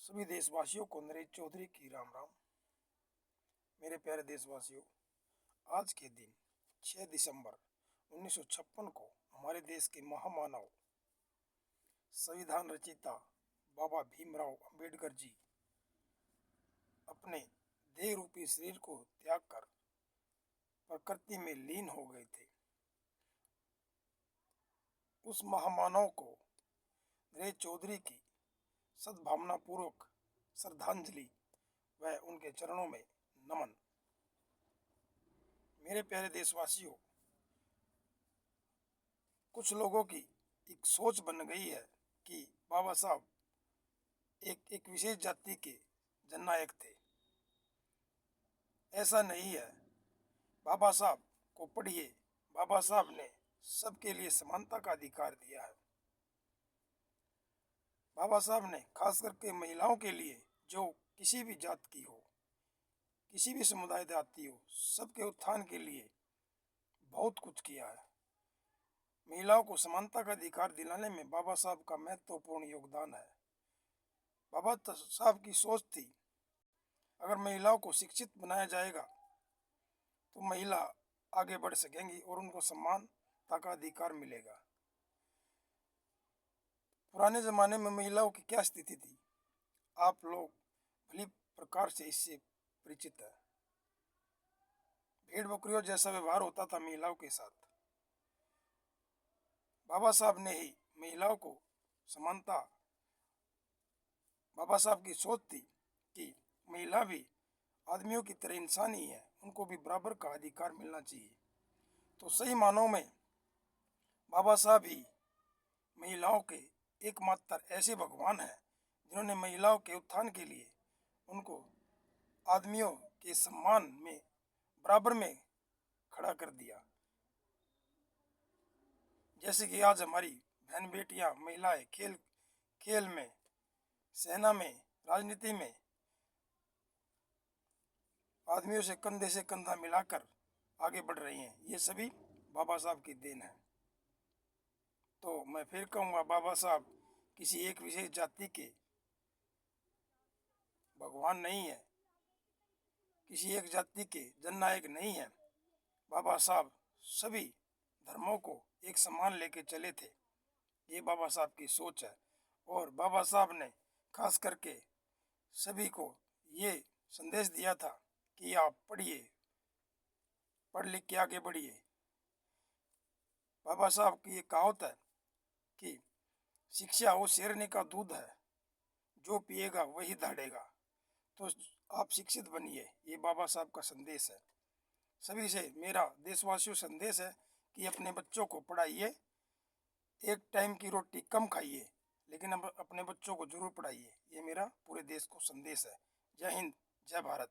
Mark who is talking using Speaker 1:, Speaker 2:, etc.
Speaker 1: सभी देशवासियों को नरेश चौधरी की राम राम। मेरे प्यारे देशवासियों, आज के दिन 6 दिसंबर 1956 को हमारे देश के महामानव संविधान रचयिता बाबा भीमराव अंबेडकर जी अपने देह रूपी शरीर को त्याग कर प्रकृति में लीन हो गए थे। उस महामानव को नरेश चौधरी की सद्भावना पूर्वक श्रद्धांजलि व उनके चरणों में नमन। मेरे प्यारे देशवासियों, कुछ लोगों की एक सोच बन गई है कि बाबा साहब एक विशेष जाति के जननायक थे। ऐसा नहीं है। बाबा साहब को पढ़िए, बाबा साहब ने सबके लिए समानता का अधिकार दिया है। बाबा साहब ने खास करके महिलाओं के लिए, जो किसी भी जात की हो, किसी भी समुदाय जाति हो, सबके उत्थान के लिए बहुत कुछ किया है। महिलाओं को समानता का अधिकार दिलाने में बाबा साहब का महत्वपूर्ण योगदान है। बाबा साहब की सोच थी, अगर महिलाओं को शिक्षित बनाया जाएगा तो महिला आगे बढ़ सकेंगी और उनको समानता का अधिकार मिलेगा। पुराने ज़माने में महिलाओं की क्या स्थिति थी, आप लोग भली प्रकार से इससे परिचित है। भेड़ बकरियों जैसा व्यवहार होता था महिलाओं के साथ। बाबा साहब ने ही महिलाओं को समानता, बाबा साहब की सोच थी कि महिला भी आदमियों की तरह इंसान ही है, उनको भी बराबर का अधिकार मिलना चाहिए। तो सही मानों में बाबा साहब ही महिलाओं के एकमात्र ऐसे भगवान हैं जिन्होंने महिलाओं के उत्थान के लिए उनको आदमियों के सम्मान में बराबर में खड़ा कर दिया। जैसे कि आज हमारी बहन बेटियां, महिलाएं खेल में, सेना में, राजनीति में आदमियों से कंधा मिलाकर आगे बढ़ रही हैं, ये सभी बाबा साहब की देन है। तो मैं फिर कहूँगा, बाबा साहब किसी एक विशेष जाति के भगवान नहीं है, किसी एक जाति के जननायक नहीं है। बाबा साहब सभी धर्मों को एक समान लेके चले थे। ये बाबा साहब की सोच है। और बाबा साहब ने खास करके सभी को ये संदेश दिया था कि आप पढ़िए, पढ़ लिख के आगे बढ़िए। बाबा साहब की ये कहावत है कि शिक्षा वो शेरनी का दूध है, जो पिएगा वही दौड़ेगा। तो आप शिक्षित बनिए, ये बाबा साहब का संदेश है। सभी से मेरा देशवासियों संदेश है कि अपने बच्चों को पढ़ाइए, एक टाइम की रोटी कम खाइए, लेकिन अब अपने बच्चों को जरूर पढ़ाइए। ये मेरा पूरे देश को संदेश है। जय हिंद, जय भारत।